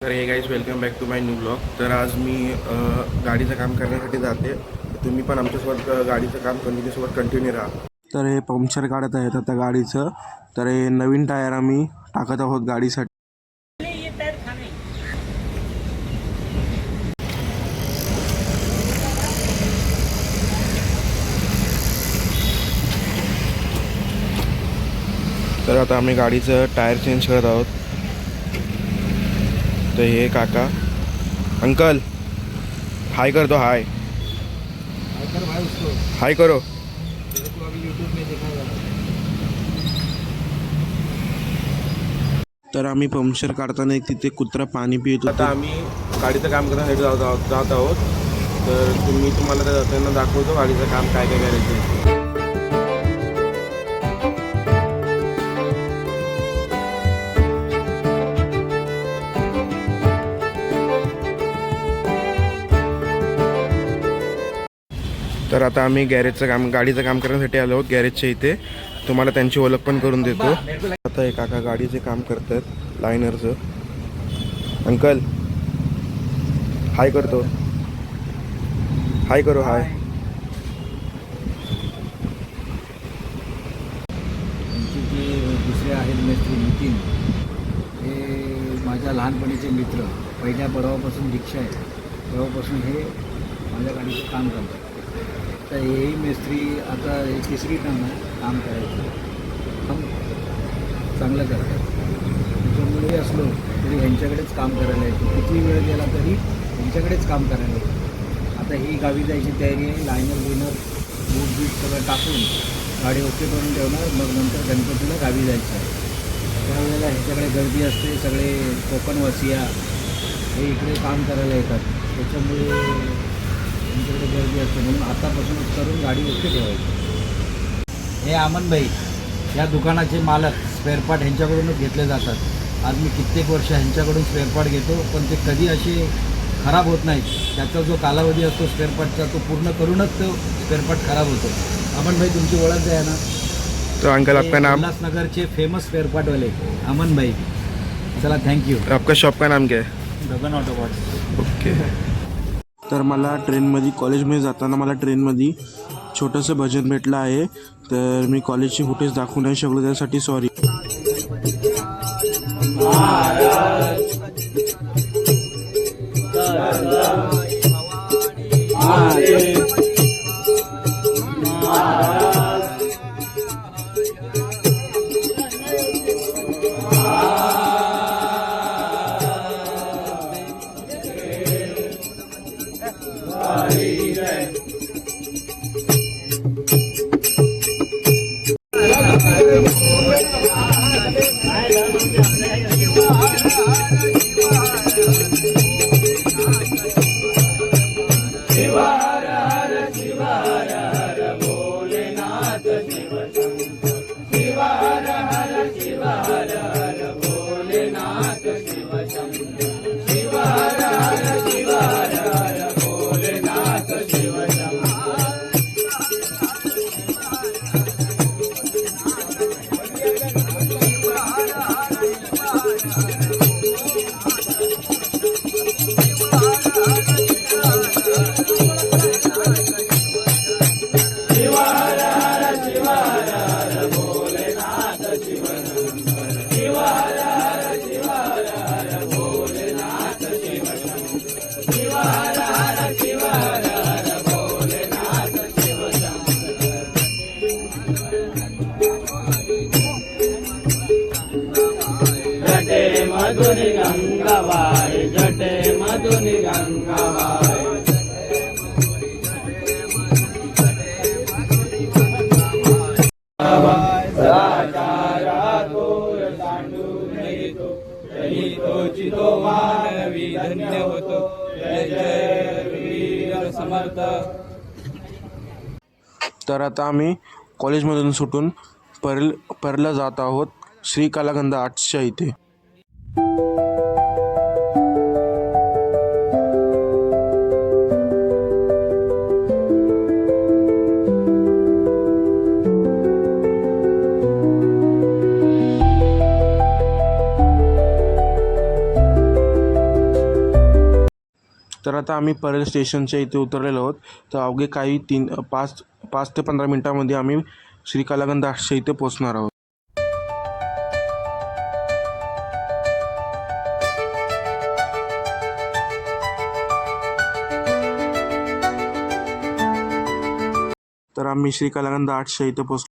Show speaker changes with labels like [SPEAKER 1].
[SPEAKER 1] तर hey guys welcome back to my new blog. तर आज मी गाडीचं काम करण्यासाठी जाते. तुम्ही पण आमच्यासोबत गाडीचं काम कंटिन्यूसोबत कंटिन्यू राहा. तर हे पंक्चर काढत आहेत आता गाडीचं. तर हे नवीन टायर आम्ही टाकत आहोत गाडीसाठी. तर आता आम्ही गाडीचं टायर चेंज करत आहोत. तो ये काका अंकल हाय कर दो. हाय
[SPEAKER 2] कर भाई उसको,
[SPEAKER 1] हाय करो.
[SPEAKER 2] तेरे को अभी यूट्यूब में देखा जाएगा.
[SPEAKER 1] तर आम्ही पंक्चर काढताना एक तिथे कुत्रा पाणी पित होता. आता आम्ही गाडीचं काम करण्यासाठी जात आहोत. तर तुम्हाला त्या जाताना दाखवतो गाडीचं काम काय काय करायचं. तर आता आम्ही गाडीचं काम करण्यासाठी आलो आहोत गॅरेजच्या इथे. तुम्हाला त्यांची ओळख पण करून देतो. आता हे काका गाडीचे काम करतात लायनरचं. अंकल हाय करतो. हाय करो. हाय.
[SPEAKER 2] आमचे जे दुसरे आहेत मिस्त्री नितीन, हे माझ्या लहानपणीचे मित्र. पहिल्या बरोवापासून दीक्षा आहे तेव्हापासून हे माझ्या गाडीचं काम करतात. तर हेही मिस्त्री आता हे तिसरी टर्म आहे काम करायचं. काम चांगलं करतात. त्याच्यामुळे असलो तरी ह्यांच्याकडेच काम करायला येतो. किती वेळ गेला तरी ह्यांच्याकडेच काम करायला येतो. आता ही गावी जायची तयारी आहे. लायनर बिनर बूट बीट सगळं टाकून गाडी ओके करून ठेवणार. मग नंतर गणपतीला गावी जायचं आहे. त्यावेळेला ह्याच्याकडे गर्दी असते. सगळे कोकणवासिया हे इकडे काम करायला येतात. त्याच्यामुळे त्यांच्याकडे गर्दी असते. म्हणून आतापासूनच करून गाडी ओके ठेवायची. हे अमनभाई या दुकानाचे मालक. स्पेअरपार्ट ह्यांच्याकडूनच घेतले जातात. आज मी कित्येक वर्ष ह्यांच्याकडून स्पेअरपार्ट घेतो, पण ते कधी असे खराब होत नाहीत. त्याचा जो कालावधी असतो स्पेअरपार्टचा तो पूर्ण करूनच तो स्पेअरपार्ट खराब होतो. अमनभाई तुमची ओळख द्या ना.
[SPEAKER 1] तो अंकल आपका नाम?
[SPEAKER 2] उल्हासनगरचे फेमस स्पेअरपार्टवाले अमनभाई. चला थँक्यू.
[SPEAKER 1] आपका शॉप का नाम क्या है?
[SPEAKER 2] गगन ऑटो पार्ट्स.
[SPEAKER 1] ओके. तर मला ट्रेनमध्ये कॉलेजमध्ये जाताना मला ट्रेनमध्ये छोटंसं भजन भेटलं आहे. तर मी कॉलेजची फुटेज दाखवू नाही शकलो, त्यासाठी सॉरी.
[SPEAKER 3] मधुनि गंगाबाई जटे मधुनि गंगाबाई. तो मानवी धन्य होतो. जय जय वीर समर्थ.
[SPEAKER 1] तर आता आम्ही कॉलेजमधून सुटून परला जात आहोत श्री कलागंध आर्ट्सच्या इथे. तर आता आम्ही परेल स्टेशनच्या इथे उतरलेलो आहोत. तर अवघे काही 5 ते 15 मिनटामध्ये आम्ही श्रीकलागंध आठच्या इथे पोचणार आहोत. तर आम्ही श्रीकलागंध आठच्या इथे पोचलो.